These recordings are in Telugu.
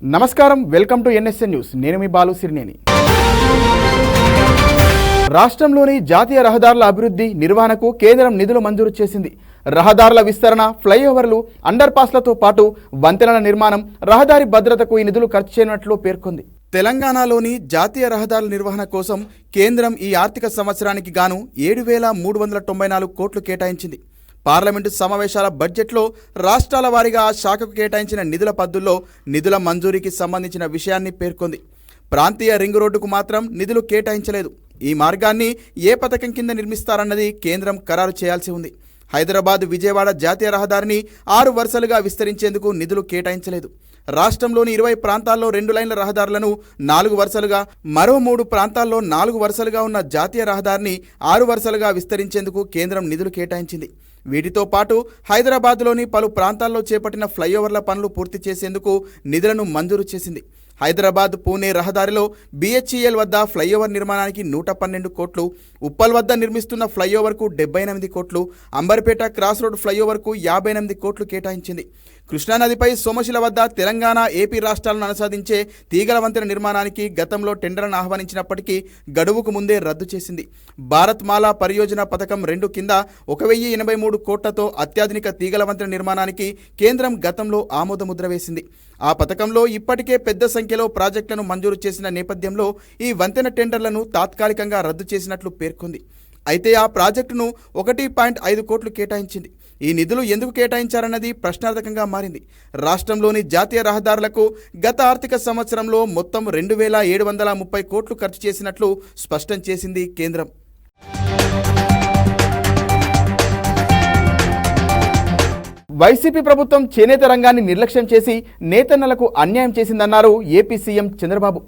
నమస్కారం, వెల్కమ్ టు ఎన్ఎస్ఎన్ న్యూస్. నేను మీ బాలు సిరినేని. రాష్ట్రంలోని జాతీయ రహదారుల అభివృద్ధి నిర్వహణకు కేంద్రం నిధులు మంజూరు చేసింది. రహదారుల విస్తరణ, ఫ్లైఓవర్లు, అండర్ పాస్లతో పాటు వంతెనల నిర్మాణం, రహదారి భద్రతకు ఈ నిధులు ఖర్చు చేయనున్నట్లు పేర్కొంది. తెలంగాణలోని జాతీయ రహదారుల నిర్వహణ కోసం కేంద్రం ఈ ఆర్థిక సంవత్సరానికి గాను 7,394 కోట్లు కేటాయించింది. పార్లమెంటు సమావేశాల బడ్జెట్లో రాష్ట్రాల వారీగా ఆ శాఖకు కేటాయించిన నిధుల పద్దుల్లో నిధుల మంజూరీకి సంబంధించిన విషయాన్ని పేర్కొంది. ప్రాంతీయ రింగ్ రోడ్డుకు మాత్రం నిధులు కేటాయించలేదు. ఈ మార్గాన్ని ఏ పథకం కింద నిర్మిస్తారన్నది కేంద్రం ఖరారు చేయాల్సి ఉంది. హైదరాబాద్ విజయవాడ జాతీయ రహదారిని 6 వరుసలుగా విస్తరించేందుకు నిధులు కేటాయించలేదు. రాష్ట్రంలోని 20 ప్రాంతాల్లో 2 లైన్ల రహదారులను 4 వరుసలుగా, మరో 3 ప్రాంతాల్లో 4 వరుసలుగా ఉన్న జాతీయ రహదారిని 6 వరుసలుగా విస్తరించేందుకు కేంద్రం నిధులు కేటాయించింది. వీటితో పాటు హైదరాబాద్లోని పలు ప్రాంతాల్లో చేపట్టిన ఫ్లైఓవర్ల పనులు పూర్తి చేసేందుకు నిధులను మంజూరు చేసింది. హైదరాబాద్ పూణే రహదారిలో BHEL వద్ద ఫ్లైఓవర్ నిర్మాణానికి 112 కోట్లు, ఉప్పల్ వద్ద నిర్మిస్తున్న ఫ్లైఓవర్కు 78 కోట్లు, అంబర్పేట క్రాస్ రోడ్ ఫ్లైఓవర్కు 58 కోట్లు కేటాయించింది. కృష్ణానదిపై సోమశిల వద్ద తెలంగాణ, ఏపీ రాష్ట్రాలను అనుసంధానించే తీగల వంతెన నిర్మాణానికి గతంలో టెండర్లను ఆహ్వానించినప్పటికీ గడువుకు ముందే రద్దు చేసింది. భారత్ మాలా పరియోజన పథకం 2 కింద 1,083 కోట్లతో అత్యాధునిక తీగల వంతెన నిర్మాణానికి కేంద్రం గతంలో ఆమోదముద్ర వేసింది. ఆ పథకంలో ఇప్పటికే పెద్ద సంఖ్యలో ప్రాజెక్టులను మంజూరు చేసిన నేపథ్యంలో ఈ వంతెన టెండర్లను తాత్కాలికంగా రద్దు చేసినట్లు పేర్కొంది. అయితే ఆ ప్రాజెక్టును 1.5 కోట్లు కేటాయించింది. ఈ నిధులు ఎందుకు కేటాయించారన్నది ప్రశ్నార్థకంగా మారింది. రాష్ట్రంలోని జాతీయ రహదారులకు గత ఆర్థిక సంవత్సరంలో మొత్తం 2,730 కోట్లు ఖర్చు చేసినట్లు స్పష్టం చేసింది కేంద్రం. వైసీపీ ప్రభుత్వం చేనేత రంగాన్ని నిర్లక్ష్యం చేసి నేతన్నలకు అన్యాయం చేసిందన్నారు ఏపీ సీఎం చంద్రబాబు.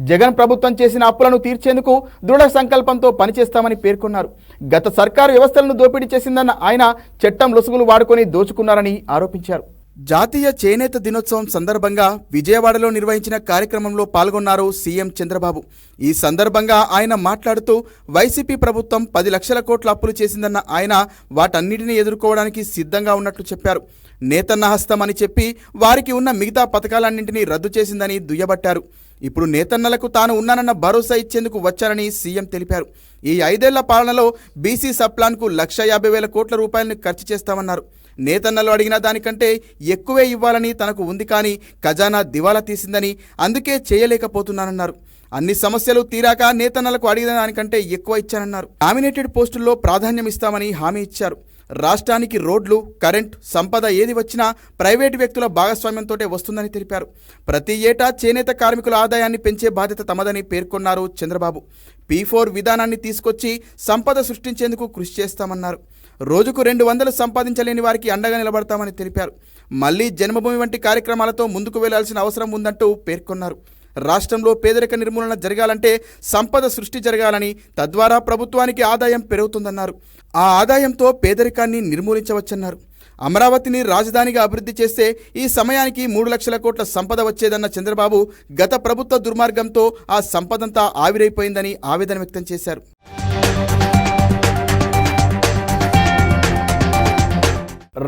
జగన్ ప్రభుత్వం చేసిన అప్పులను తీర్చేందుకు దృఢ సంకల్పంతో పనిచేస్తామని పేర్కొన్నారు. గత సర్కారు వ్యవస్థలను దోపిడీ చేసిందన్న ఆయన చట్టం లొసుగులు వాడుకొని దోచుకున్నారని ఆరోపించారు. జాతీయ చేనేత దినోత్సవం సందర్భంగా విజయవాడలో నిర్వహించిన కార్యక్రమంలో పాల్గొన్నారు సీఎం చంద్రబాబు. ఈ సందర్భంగా ఆయన మాట్లాడుతూ వైసీపీ ప్రభుత్వం 10 లక్షల కోట్ల అప్పులు చేసిందన్న ఆయన వాటన్నిటిని ఎదుర్కోవడానికి సిద్ధంగా ఉన్నట్లు చెప్పారు. నేతన్న హస్తం అని చెప్పి వారికి ఉన్న మిగతా పథకాలన్నింటినీ రద్దు చేసిందని దుయ్యబట్టారు. ఇప్పుడు నేతన్నలకు తాను ఉన్నానన్న భరోసా ఇచ్చేందుకు వచ్చారని సీఎం తెలిపారు. ఈ 5 ఏళ్ల పాలనలో బీసీ సప్లాన్కు 1,50,000 కోట్ల రూపాయలను ఖర్చు చేస్తామన్నారు. నేతన్నలు అడిగిన దానికంటే ఎక్కువే ఇవ్వాలని తనకు ఉంది, కానీ ఖజానా దివాలా తీసిందని అందుకే చేయలేకపోతున్నానన్నారు. అన్ని సమస్యలు తీరాక నేతన్నలకు అడిగిన దానికంటే ఎక్కువ ఇచ్చానన్నారు. నామినేటెడ్ పోస్టుల్లో ప్రాధాన్యం ఇస్తామని హామీ ఇచ్చారు. రాష్ట్రానికి రోడ్లు, కరెంట్, సంపద ఏది వచ్చినా ప్రైవేటు వ్యక్తుల భాగస్వామ్యంతోటే వస్తుందని తెలిపారు. ప్రతి ఏటా చేనేత కార్మికుల ఆదాయాన్ని పెంచే బాధ్యత తమదని పేర్కొన్నారు చంద్రబాబు. P4 విధానాన్ని తీసుకొచ్చి సంపద సృష్టించేందుకు కృషి చేస్తామన్నారు. రోజుకు 200 సంపాదించలేని వారికి అండగా నిలబడతామని తెలిపారు. మళ్లీ జన్మభూమి వంటి కార్యక్రమాలతో ముందుకు వెళ్లాల్సిన అవసరం ఉందంటూ పేర్కొన్నారు. రాష్ట్రంలో పేదరిక నిర్మూలన జరగాలంటే సంపద సృష్టి జరగాలని, తద్వారా ప్రభుత్వానికి ఆదాయం పెరుగుతుందన్నారు. ఆ ఆదాయంతో పేదరికాన్ని నిర్మూలించవచ్చన్నారు. అమరావతిని రాజధానిగా అభివృద్ధి చేస్తే ఈ సమయానికి 3 లక్షల కోట్ల సంపద వచ్చేదన్న చంద్రబాబు గత ప్రభుత్వ దుర్మార్గంతో ఆ సంపదంతా ఆవిరైపోయిందని ఆవేదన వ్యక్తం చేశారు.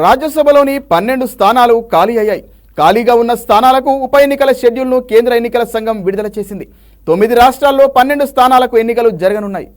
రాజ్యసభలోని 12 స్థానాలు ఖాళీ అయ్యాయి. ఖాళీగా ఉన్న స్థానాలకు ఉప ఎన్నికల షెడ్యూల్ను కేంద్ర ఎన్నికల సంఘం విడుదల చేసింది. 9 రాష్ట్రాల్లో 12 స్థానాలకు ఎన్నికలు జరగనున్నాయి.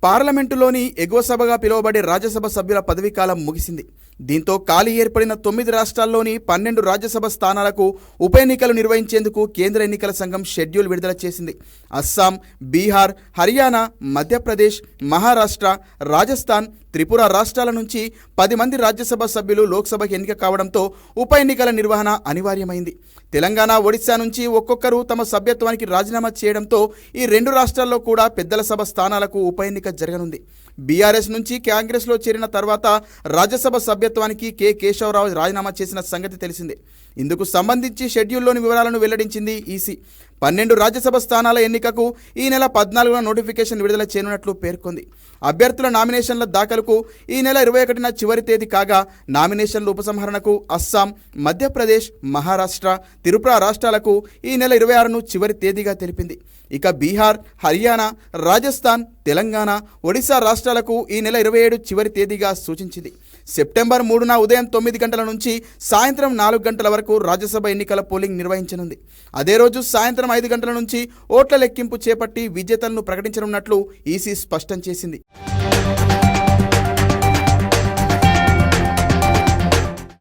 పార్లమెంటులోని ఎగువ సభగా పిలువబడే రాజ్యసభ సభ్యుల పదవీకాలం ముగిసింది. దీంతో ఖాళీ ఏర్పడిన 9 రాష్ట్రాల్లోని 12 రాజ్యసభ స్థానాలకు ఉప ఎన్నికలు నిర్వహించేందుకు కేంద్ర ఎన్నికల సంఘం షెడ్యూల్ విడుదల చేసింది. అస్సాం, బీహార్, హర్యానా, మధ్యప్రదేశ్, మహారాష్ట్ర, రాజస్థాన్, త్రిపుర రాష్ట్రాల నుంచి 10 మంది రాజ్యసభ సభ్యులు లోక్సభకు ఎన్నిక కావడంతో ఉప ఎన్నికల నిర్వహణ అనివార్యమైంది. తెలంగాణ, ఒడిశా నుంచి ఒక్కొక్కరు తమ సభ్యత్వానికి రాజీనామా చేయడంతో ఈ 2 రాష్ట్రాల్లో కూడా పెద్దల సభ స్థానాలకు ఉప ఎన్నిక జరగనుంది. బీఆర్ఎస్ నుంచి కాంగ్రెస్లో చేరిన తర్వాత రాజ్యసభ సభ్యత్వానికి కె కేశవరావు రాజీనామా చేసిన సంగతి తెలిసిందే. ఇందుకు సంబంధించి షెడ్యూల్లోని వివరాలను వెల్లడించింది ఈసీ. 12 రాజ్యసభ స్థానాల ఎన్నికకు ఈ నెల 14న నోటిఫికేషన్ విడుదల చేయనున్నట్లు పేర్కొంది. అభ్యర్థుల నామినేషన్ల దాఖలుకు ఈ నెల 21న చివరి తేదీ కాగా, నామినేషన్ల ఉపసంహరణకు అస్సాం, మధ్యప్రదేశ్, మహారాష్ట్ర, త్రిపుర రాష్ట్రాలకు ఈ నెల 26ను చివరి తేదీగా తెలిపింది. ఇక బీహార్, హర్యానా, రాజస్థాన్, తెలంగాణ, ఒడిశా రాష్ట్రాలకు ఈ నెల 27 చివరి తేదీగా సూచించింది. సెప్టెంబర్ 3న ఉదయం 9 గంటల నుంచి సాయంత్రం 4 గంటల వరకు రాజ్యసభ ఎన్నికల పోలింగ్ నిర్వహించనుంది. అదే రోజు సాయంత్రం 5 గంటల నుంచి ఓట్ల లెక్కింపు చేపట్టి విజేతలను ప్రకటించనున్నట్లు ఈసీ స్పష్టం చేసింది.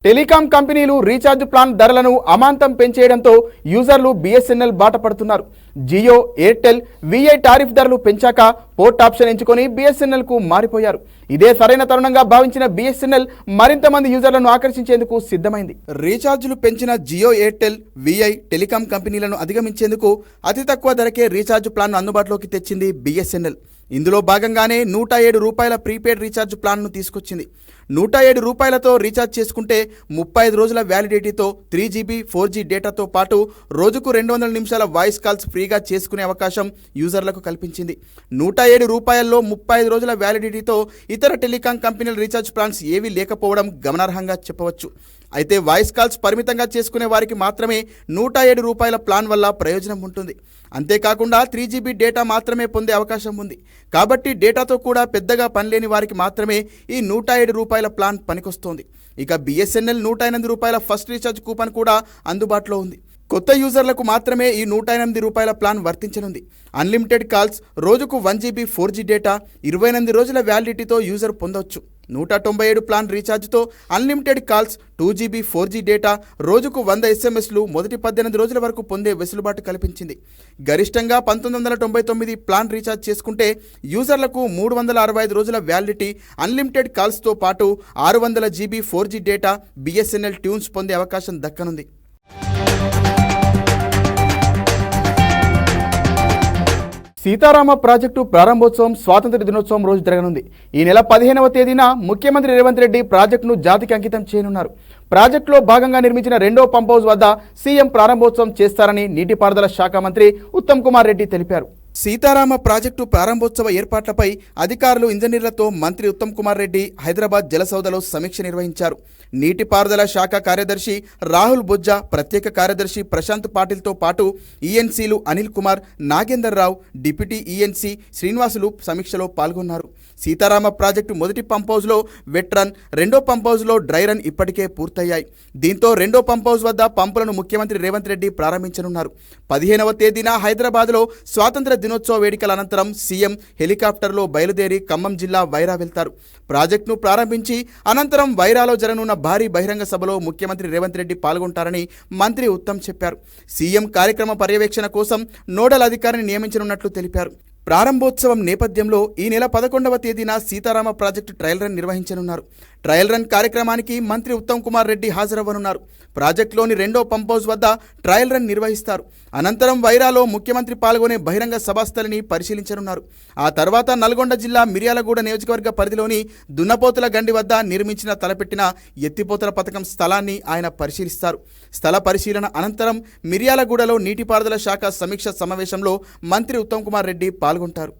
టెలికాం కంపెనీలు రీఛార్జ్ ప్లాన్ ధరలను అమాంతం పెంచేయడంతో యూజర్లు BSNL బాట పడుతున్నారు. జియో, ఎయిర్టెల్, VI టారిఫ్ ధరలు పెంచాక పోర్ట్ ఆప్షన్ ఎంచుకొని BSNLకు మారిపోయారు. ఇదే సరైన తరుణంగా భావించిన BSNL మరింత మంది యూజర్లను ఆకర్షించేందుకు సిద్ధమైంది. రీఛార్జీలు పెంచిన జియో, ఎయిర్టెల్, VI టెలికాం కంపెనీలను అధిగమించేందుకు అతి తక్కువ ధరకే రీఛార్జ్ ప్లాన్ను అందుబాటులోకి తెచ్చింది BSNL. ఇందులో భాగంగానే 107 రూపాయల ప్రీపెయిడ్ రీఛార్జ్ ప్లాన్ను తీసుకొచ్చింది. 107 రూపాయలతో రీఛార్జ్ చేసుకుంటే 35 రోజుల వ్యాలిడిటీతో 3GB 4G డేటాతో పాటు రోజుకు 200 నిమిషాల వాయిస్ కాల్స్ ఫ్రీగా చేసుకునే అవకాశం యూజర్లకు కల్పించింది. 107 రూపాయల్లో 35 రోజుల వ్యాలిడిటీతో ఇతర టెలికాం కంపెనీల రీఛార్జ్ ప్లాన్స్ ఏవీ లేకపోవడం గమనార్హంగా చెప్పవచ్చు. అయితే వాయిస్ కాల్స్ పరిమితంగా చేసుకునే వారికి మాత్రమే 107 రూపాయల ప్లాన్ వల్ల ప్రయోజనం ఉంటుంది. అంతేకాకుండా 3GB డేటా మాత్రమే పొందే అవకాశం ఉంది. కాబట్టి డేటాతో కూడా పెద్దగా పనిలేని వారికి మాత్రమే ఈ 107 రూపాయల ప్లాన్ పనికొస్తోంది. ఇక BSNL 108 రూపాయల ఫస్ట్ రీఛార్జ్ కూపన్ కూడా అందుబాటులో ఉంది. కొత్త యూజర్లకు మాత్రమే ఈ 108 రూపాయల ప్లాన్ వర్తించనుంది. అన్లిమిటెడ్ కాల్స్, రోజుకు 1GB 4G డేటా, 28 రోజుల వ్యాలిడిటీతో యూజర్ పొందవచ్చు. 197 ప్లాన్ రీఛార్జ్తో unlimited calls, 2GB 4G data, రోజుకు 100 SMSలు మొదటి 18 రోజుల వరకు పొందే వెసులుబాటు కల్పించింది. గరిష్టంగా 1999 ప్లాన్ రీఛార్జ్ చేసుకుంటే యూజర్లకు 365 రోజుల వ్యాలిడిటీ, అన్లిమిటెడ్ కాల్స్తో పాటు 600GB 4G data, BSNL tunes పొందే అవకాశం దక్కనుంది. సీతారామ ప్రాజెక్టు ప్రారంభోత్సవం స్వాతంత్ర దినోత్సవం రోజు జరగనుంది. ఈ నెల 15వ తేదీన ముఖ్యమంత్రి రేవంత్ రెడ్డి ప్రాజెక్టును జాతికి అంకితం చేయనున్నారు. ప్రాజెక్టులో భాగంగా నిర్మించిన 2వ పంప్ హౌస్ వద్ద సీఎం ప్రారంభోత్సవం చేస్తారని నీటిపారుదల శాఖ మంత్రి ఉత్తమ్ కుమార్ రెడ్డి తెలిపారు. సీతారామ ప్రాజెక్టు ప్రారంభోత్సవ ఏర్పాట్లపై అధికారులు, ఇంజనీర్లతో మంత్రి ఉత్తమ్ కుమార్ రెడ్డి హైదరాబాద్ జలసౌధలో సమీక్ష నిర్వహించారు. నీటిపారుదల శాఖ కార్యదర్శి రాహుల్ బొజ్జా, ప్రత్యేక కార్యదర్శి ప్రశాంత్ పాటిల్తో పాటు ఈఎన్సీలు అనిల్ కుమార్, నాగేందర్ రావు, డిప్యూటీ ఈఎన్సీ శ్రీనివాసులు సమీక్షలో పాల్గొన్నారు. సీతారామ ప్రాజెక్టు మొదటి పంప్ హౌస్లో వెట్ రన్, 2వ పంప్ హౌస్లో డ్రై రన్ ఇప్పటికే పూర్తయ్యాయి. దీంతో 2వ పంప్ హౌస్ వద్ద పంపులను ముఖ్యమంత్రి రేవంత్ రెడ్డి ప్రారంభించనున్నారు. 15వ తేదీన హైదరాబాద్లో స్వాతంత్ర దినోత్సవ వేడుకల అనంతరం సీఎం హెలికాప్టర్లో బయలుదేరి ఖమ్మం జిల్లా వైరా వెళ్తారు. ప్రాజెక్టును ప్రారంభించి అనంతరం వైరాలో జరగనున్న భారీ బహిరంగ సభలో ముఖ్యమంత్రి రేవంత్ రెడ్డి పాల్గొంటారని మంత్రి ఉత్తమ్ చెప్పారు. సీఎం కార్యక్రమ పర్యవేక్షణ కోసం నోడల్ అధికారిని నియమించనున్నట్లు తెలిపారు. ప్రారంభోత్సవం నేపథ్యంలో ఈ నెల 11వ తేదీన సీతారామ ప్రాజెక్టు ట్రయల్ రన్ నిర్వహించనున్నారు. ట్రయల్ రన్ కార్యక్రమానికి మంత్రి ఉత్తమ్ కుమార్ రెడ్డి హాజరవ్వనున్నారు. ప్రాజెక్టులోని 2వ పంప్ హౌస్ వద్ద ట్రయల్ రన్ నిర్వహిస్తారు. అనంతరం వైరాలో ముఖ్యమంత్రి పాల్గొనే బహిరంగ సభాస్థలిని పరిశీలించనున్నారు. ఆ తర్వాత నల్గొండ జిల్లా మిర్యాలగూడ నియోజకవర్గ పరిధిలోని దున్నపోతుల గండి వద్ద నిర్మించిన తలపెట్టిన ఎత్తిపోతల పథకం స్థలాన్ని ఆయన పరిశీలిస్తారు. స్థల పరిశీలన అనంతరం మిర్యాలగూడలో నీటిపారుదల శాఖ సమీక్ష సమావేశంలో మంత్రి ఉత్తమ్ కుమార్ రెడ్డి పాల్గొంటారు.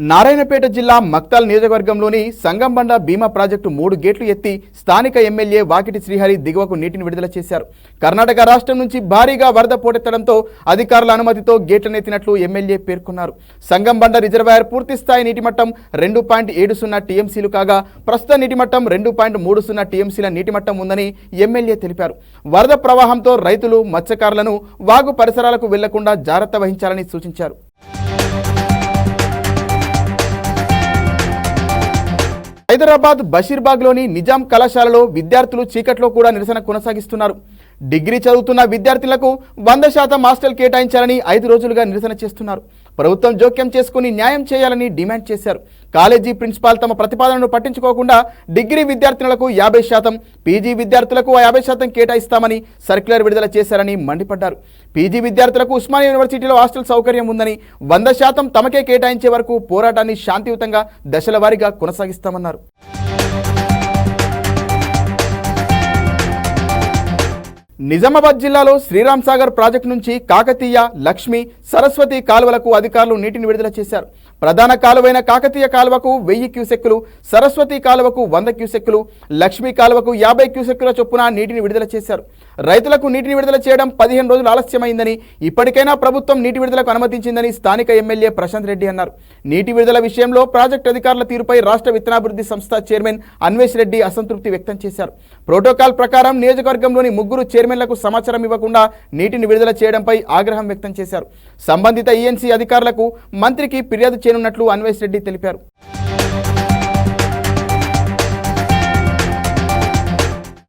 నారాయణపేట జిల్లా మక్తాల్ నియోజకవర్గంలోని సంగంబండ భీమా ప్రాజెక్టు 3 గేట్లు ఎత్తి స్థానిక ఎమ్మెల్యే వాకిటి శ్రీహరి దిగువకు నీటిని విడుదల చేశారు. కర్ణాటక రాష్ట్రం నుంచి భారీగా వరద పోటెత్తడంతో అధికారుల అనుమతితో గేట్లను ఎత్తినట్లు ఎమ్మెల్యే పేర్కొన్నారు. సంగంబండ రిజర్వాయర్ పూర్తిస్థాయి నీటిమట్టం 2.70 టీఎంసీలు కాగా ప్రస్తుత నీటిమట్టం 2.30 టీఎంసీల నీటిమట్టం ఉందని ఎమ్మెల్యే తెలిపారు. వరద ప్రవాహంతో రైతులు, మత్స్యకారులను వాగు పరిసరాలకు వెళ్లకుండా జాగ్రత్త వహించాలని సూచించారు. హైదరాబాద్ బషీర్బాగ్లోని నిజాం కళాశాలలో విద్యార్థులు చీకట్లో కూడా నిరసన కొనసాగిస్తున్నారు. డిగ్రీ చదువుతున్న విద్యార్థులకు 100% హాస్టల్ కేటాయించాలని 5 రోజులుగా నిరసన చేస్తున్నారు. ప్రభుత్వం జోక్యం చేసుకుని న్యాయం చేయాలని డిమాండ్ చేశారు. కాలేజీ ప్రిన్సిపాల్ తమ ప్రతిపాదనను పట్టించుకోకుండా డిగ్రీ విద్యార్థులకు 50%, పీజీ విద్యార్థులకు 50% కేటాయిస్తామని సర్క్యులర్ విడుదల చేశారని మండిపడ్డారు. పీజీ విద్యార్థులకు ఉస్మానియా యూనివర్సిటీలో హాస్టల్ సౌకర్యం ఉందని 100% తమకే కేటాయించే వరకు పోరాటాన్ని శాంతియుతంగా దశల వారీగా కొనసాగిస్తామన్నారు. నిజామాబాద్ జిల్లాలో శ్రీరామ్ సాగర్ ప్రాజెక్టు నుంచి కాకతీయ, లక్ష్మి, సరస్వతి కాలువలకు అధికారులు నీటిని విడుదల చేశారు. ప్రధాన కాలువైన కాకతీయ కాలువకు 1000 క్యూసెక్కులు, సరస్వతి కాలువకు 100 క్యూసెక్కులు, లక్ష్మి కాలువకు 50 క్యూసెక్కుల చొప్పున నీటిని విడుదల చేశారు. రైతులకు నీటిని విడుదల చేయడం 15 రోజులు ఆలస్యమైందని, ఇప్పటికైనా ప్రభుత్వం నీటి విడుదలకు అనుమతించిందని స్థానిక ఎమ్మెల్యే ప్రశాంత్ రెడ్డి అన్నారు. నీటి విడుదల విషయంలో ప్రాజెక్టు అధికారుల తీరుపై రాష్ట్ర విత్తనాభివృద్ధి సంస్థ చైర్మన్ అన్వేష్ రెడ్డి అసంతృప్తి వ్యక్తం చేశారు. ప్రోటోకాల్ ప్రకారం నియోజకవర్గంలోని 3 చైర్మన్లకు సమాచారం ఇవ్వకుండా నీటిని విడుదల చేయడంపై ఆగ్రహం వ్యక్తం చేశారు. సంబంధిత ఈఎన్సీ అధికారులకు మంత్రికి ఫిర్యాదు చేయనున్నట్లు అన్వేష్ రెడ్డి తెలిపారు.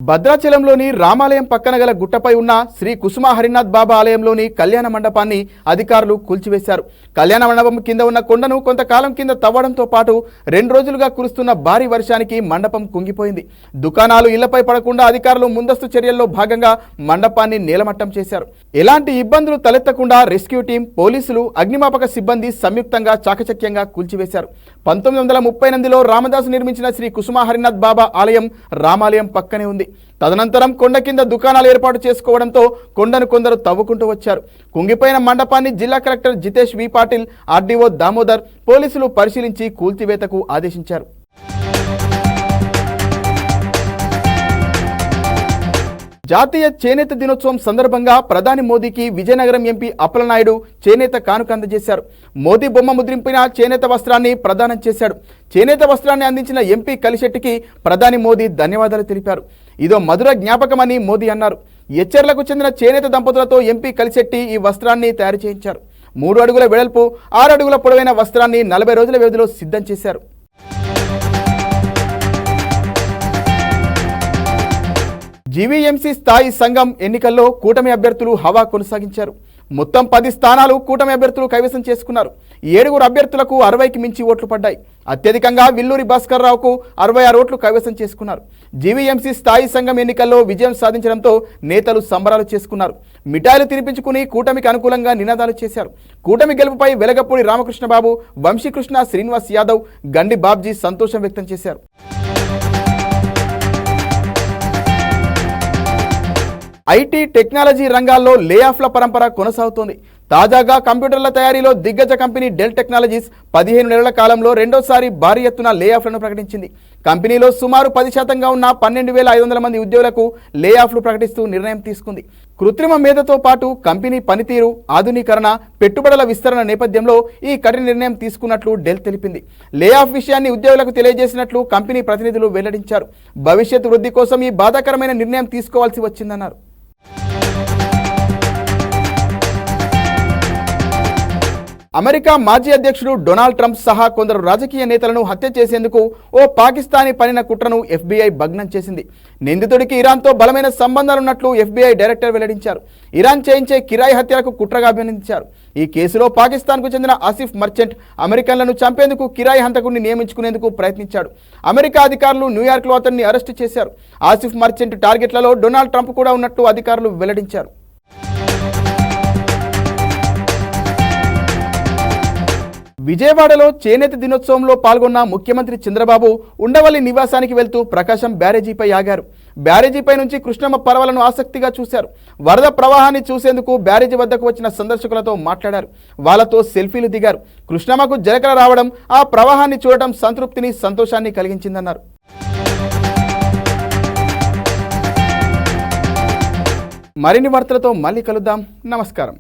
భద్రాచలంలోని రామాలయం పక్కన గల గుట్టపై ఉన్న శ్రీ కుసుమ హరినాథ్ బాబా ఆలయంలోని కళ్యాణ మండపాన్ని అధికారులు కూల్చివేశారు. కళ్యాణ మండపం కింద ఉన్న కొండను కొంతకాలం కింద తవ్వడంతో పాటు 2 రోజులుగా కురుస్తున్న భారీ వర్షానికి మండపం కుంగిపోయింది. దుకాణాలు ఇళ్లపై పడకుండా అధికారులు ముందస్తు చర్యల్లో భాగంగా మండపాన్ని నేలమట్టం చేశారు. ఎలాంటి ఇబ్బందులు తలెత్తకుండా రెస్క్యూ టీం, పోలీసులు, అగ్నిమాపక సిబ్బంది సంయుక్తంగా చాకచక్యంగా కూల్చివేశారు. 1938లో రామదాసు నిర్మించిన శ్రీ కుసుమ హరినాథ్ బాబా ఆలయం రామాలయం పక్కనే ఉంది. తదనంతరం కొండ కింద దుకాణాలు ఏర్పాటు చేసుకోవడంతో కొండను కొందరు తవ్వుకుంటూ వచ్చారు. కుంగిపోయిన మండపాన్ని జిల్లా కలెక్టర్ జితేష్ వి పాటిల్, ఆర్డీఓ దామోదర్, పోలీసులు పరిశీలించి కూల్చివేతకు ఆదేశించారు. జాతీయ చేనేత దినోత్సవం సందర్భంగా ప్రధాని మోదీకి విజయనగరం ఎంపీ అప్పలనాయుడు చేనేత కానుక అందజేశారు. మోదీ బొమ్మ ముద్రింపిన చేనేత వస్త్రాన్ని ప్రదానం చేశాడు. చేనేత వస్త్రాన్ని అందించిన ఎంపీ కలిశెట్టికి ప్రధాని మోదీ ధన్యవాదాలు తెలిపారు. ఇదో మధుర జ్ఞాపకమని మోదీ అన్నారు. ఎచ్చెర్లకు చెందిన చేనేత దంపతులతో ఎంపీ కలిశెట్టి ఈ వస్త్రాన్ని తయారు చేయించారు. 3 అడుగుల వెడల్పు, 6 అడుగుల పొడవైన వస్త్రాన్ని 40 రోజుల వ్యవధిలో సిద్ధం చేశారు. జీవీఎంసీ స్థాయి సంఘం ఎన్నికల్లో కూటమి అభ్యర్థులు హవా కొనసాగించారు. మొత్తం 10 స్థానాలు కూటమి అభ్యర్థులు కైవసం చేసుకున్నారు. 7 అభ్యర్థులకు 60కి మించి ఓట్లు పడ్డాయి. అత్యధికంగా విల్లూరి భాస్కర్ రావుకు 66 ఓట్లు కైవసం చేసుకున్నారు. జీవీఎంసీ స్థాయి సంఘం ఎన్నికల్లో విజయం సాధించడంతో నేతలు సంబరాలు చేసుకున్నారు. మిఠాయిలు తినిపించుకుని కూటమికి అనుకూలంగా నినాదాలు చేశారు. కూటమి గెలుపుపై వెలగపూడి రామకృష్ణబాబు, వంశీకృష్ణ, శ్రీనివాస్ యాదవ్, గండి బాబ్జీ సంతోషం వ్యక్తం చేశారు. ఐటీ, టెక్నాలజీ రంగాల్లో లేఆఫ్ల పరంపర కొనసాగుతోంది. తాజాగా కంప్యూటర్ల తయారీలో దిగ్గజ కంపెనీ డెల్ టెక్నాలజీస్ 15 నెలల కాలంలో రెండోసారి భారీ ఎత్తున లేఆఫ్లను ప్రకటించింది. కంపెనీలో సుమారు 10% ఉన్న 12,500 మంది ఉద్యోగులకు లేఆఫ్లు ప్రకటిస్తూ నిర్ణయం తీసుకుంది. కృత్రిమ మేధతో పాటు కంపెనీ పనితీరు, ఆధునీకరణ, పెట్టుబడుల విస్తరణ నేపథ్యంలో ఈ కఠిన నిర్ణయం తీసుకున్నట్లు డెల్ తెలిపింది. లేఆఫ్ విషయాన్ని ఉద్యోగులకు తెలియజేసినట్లు కంపెనీ ప్రతినిధులు వెల్లడించారు. భవిష్యత్ వృద్ధి కోసం ఈ బాధాకరమైన నిర్ణయం తీసుకోవాల్సి వచ్చిందన్నారు. అమెరికా మాజీ అధ్యక్షుడు డొనాల్డ్ ట్రంప్ సహా కొందరు రాజకీయ నేతలను హత్య చేసేందుకు ఓ పాకిస్తానీ పన్నిన కుట్రను ఎఫ్బీఐ భగ్నం చేసింది. నిందితుడికి ఇరాన్తో బలమైన సంబంధాలున్నట్లు ఎఫ్బీఐ డైరెక్టర్ వెల్లడించారు. ఇరాన్ చేయించే కిరాయి హత్యలకు కుట్రగా అభినందించారు. ఈ కేసులో పాకిస్తాన్కు చెందిన ఆసిఫ్ మర్చెంట్ అమెరికన్లను చంపేందుకు కిరాయి హంతకుడిని నియమించుకునేందుకు ప్రయత్నించాడు. అమెరికా అధికారులు న్యూయార్క్లో అతన్ని అరెస్టు చేశారు. ఆసిఫ్ మర్చెంట్ టార్గెట్లలో డొనాల్డ్ ట్రంప్ కూడా ఉన్నట్లు అధికారులు వెల్లడించారు. విజయవాడలో చేనేత దినోత్సవంలో పాల్గొన్న ముఖ్యమంత్రి చంద్రబాబు ఉండవల్లి నివాసానికి వెళ్తూ ప్రకాశం బ్యారేజీపై ఆగారు. బ్యారేజీపై నుంచి కృష్ణమ్మ పర్వాలను ఆసక్తిగా చూశారు. వరద ప్రవాహాన్ని చూసేందుకు బ్యారేజీ వద్దకు వచ్చిన సందర్శకులతో మాట్లాడారు. వాళ్లతో సెల్ఫీలు దిగారు. కృష్ణమ్మకు జలకల రావడం, ఆ ప్రవాహాన్ని చూడటం సంతృప్తిని, సంతోషాన్ని కలిగించిందన్నారు. మరిన్ని వార్తలతో మళ్ళీ కలుద్దాం. నమస్కారం.